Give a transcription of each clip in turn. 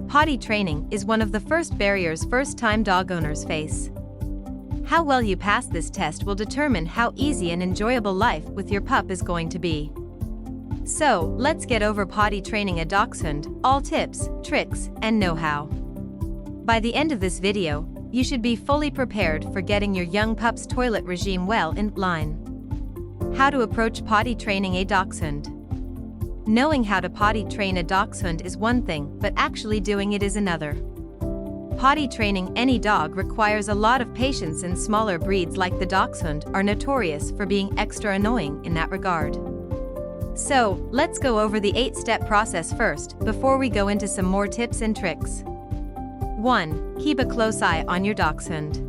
Potty training is one of the first barriers first-time dog owners face. How well you pass this test will determine how easy and enjoyable life with your pup is going to be. So, let's get over potty training a dachshund, all tips, tricks, and know-how. By the end of this video, you should be fully prepared for getting your young pup's toilet regime well in line. How to approach potty training a dachshund. Knowing how to potty train a dachshund is one thing, but actually doing it is another. Potty training any dog requires a lot of patience, and smaller breeds like the dachshund are notorious for being extra annoying in that regard. So, let's go over the 8-step process first, before we go into some more tips and tricks. 1. Keep a close eye on your dachshund.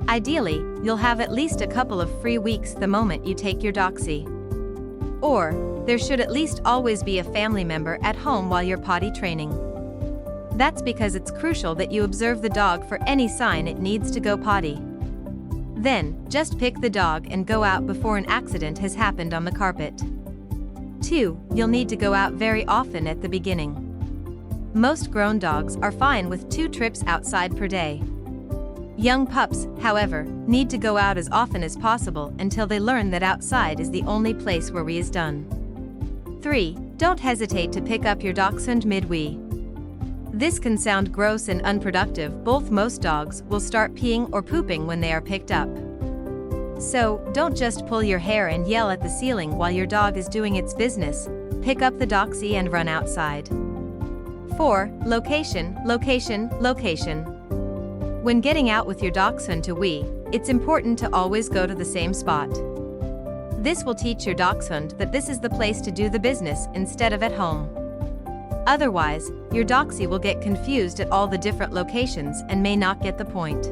Ideally, you'll have at least a couple of free weeks the moment you take your doxy. Or, there should at least always be a family member at home while you're potty training. That's because it's crucial that you observe the dog for any sign it needs to go potty. Then, just pick the dog and go out before an accident has happened on the carpet. 2. You'll need to go out very often at the beginning. Most grown dogs are fine with 2 trips outside per day. Young pups, however, need to go out as often as possible until they learn that outside is the only place where wee is done. 3. Don't hesitate to pick up your dachshund mid-wee. This can sound gross and unproductive. Most dogs will start peeing or pooping when they are picked up. So, don't just pull your hair and yell at the ceiling while your dog is doing its business. Pick up the doxy and run outside. 4. Location, location, location. When getting out with your dachshund to wee, it's important to always go to the same spot. This will teach your dachshund that this is the place to do the business instead of at home. Otherwise, your doxy will get confused at all the different locations and may not get the point.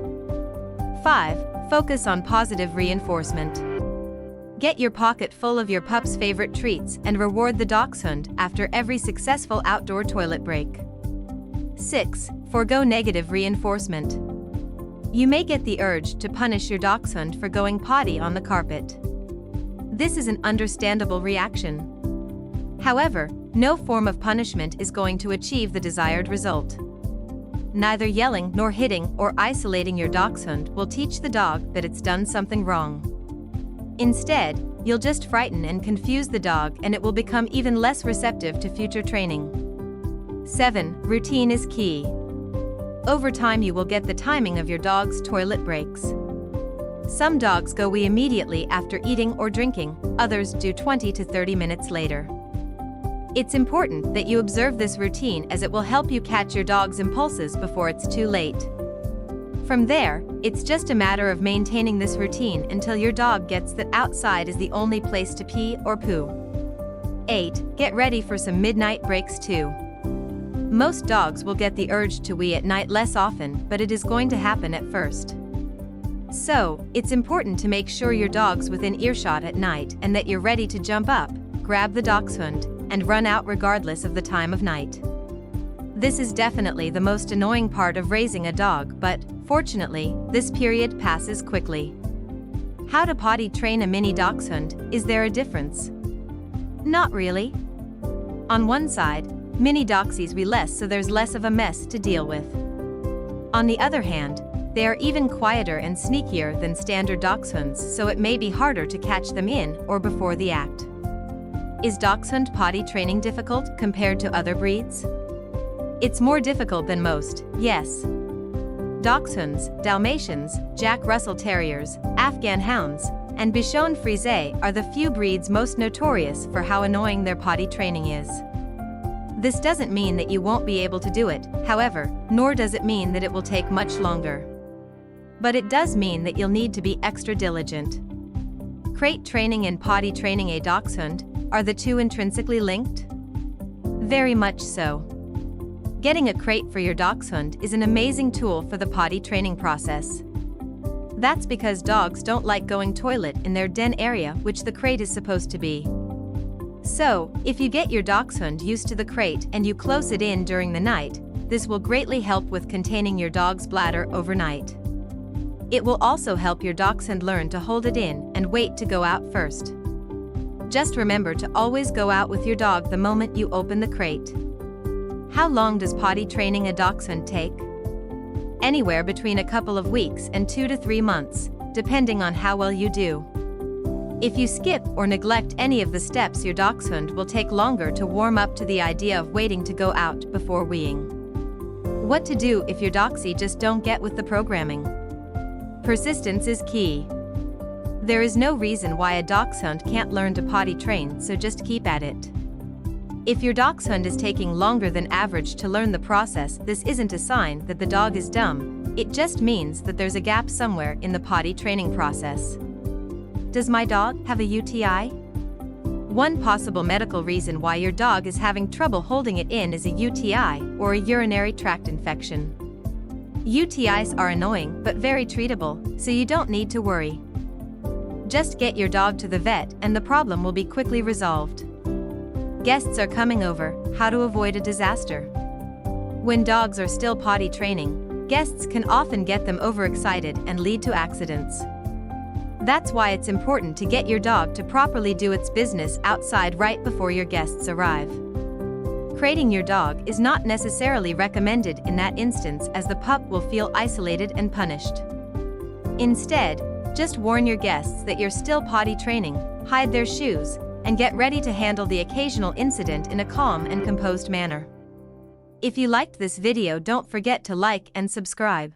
5. Focus on positive reinforcement. Get your pocket full of your pup's favorite treats and reward the dachshund after every successful outdoor toilet break. 6. Forgo negative reinforcement. You may get the urge to punish your dachshund for going potty on the carpet. This is an understandable reaction. However, no form of punishment is going to achieve the desired result. Neither yelling nor hitting or isolating your dachshund will teach the dog that it's done something wrong. Instead, you'll just frighten and confuse the dog, and it will become even less receptive to future training. 7. Routine is key. Over time you will get the timing of your dog's toilet breaks. Some dogs go wee immediately after eating or drinking, others do 20 to 30 minutes later. It's important that you observe this routine, as it will help you catch your dog's impulses before it's too late. From there, it's just a matter of maintaining this routine until your dog gets that outside is the only place to pee or poo. 8. Get ready for some midnight breaks too. Most dogs will get the urge to wee at night less often, but it is going to happen at first. So, it's important to make sure your dog's within earshot at night and that you're ready to jump up, grab the dachshund, and run out regardless of the time of night. This is definitely the most annoying part of raising a dog, but, fortunately, this period passes quickly. How to potty train a mini dachshund? Is there a difference? Not really. On one side, mini doxies wee less, so there's less of a mess to deal with. On the other hand, they are even quieter and sneakier than standard dachshunds, so it may be harder to catch them in or before the act. Is dachshund potty training difficult compared to other breeds? It's more difficult than most, yes. Dachshunds, Dalmatians, Jack Russell Terriers, Afghan Hounds, and Bichon Frise are the few breeds most notorious for how annoying their potty training is. This doesn't mean that you won't be able to do it, however, nor does it mean that it will take much longer. But it does mean that you'll need to be extra diligent. Crate training and potty training a dachshund, are the two intrinsically linked? Very much so. Getting a crate for your dachshund is an amazing tool for the potty training process. That's because dogs don't like going toilet in their den area, which the crate is supposed to be. So, if you get your dachshund used to the crate and you close it in during the night, this will greatly help with containing your dog's bladder overnight. It will also help your dachshund learn to hold it in and wait to go out first. Just remember to always go out with your dog the moment you open the crate. How long does potty training a dachshund take? Anywhere between a couple of weeks and 2 to 3 months, depending on how well you do. If you skip or neglect any of the steps, your dachshund will take longer to warm up to the idea of waiting to go out before weeing. What to do if your dachshund just don't get with the programming? Persistence is key. There is no reason why a dachshund can't learn to potty train, so just keep at it. If your dachshund is taking longer than average to learn the process, this isn't a sign that the dog is dumb, it just means that there's a gap somewhere in the potty training process. Does my dog have a UTI? One possible medical reason why your dog is having trouble holding it in is a UTI, or a urinary tract infection. UTIs are annoying but very treatable, so you don't need to worry. Just get your dog to the vet and the problem will be quickly resolved. Guests are coming over, how to avoid a disaster. When dogs are still potty training, guests can often get them overexcited and lead to accidents. That's why it's important to get your dog to properly do its business outside right before your guests arrive. Crating your dog is not necessarily recommended in that instance, as the pup will feel isolated and punished. Instead, just warn your guests that you're still potty training, hide their shoes, and get ready to handle the occasional incident in a calm and composed manner. If you liked this video, don't forget to like and subscribe.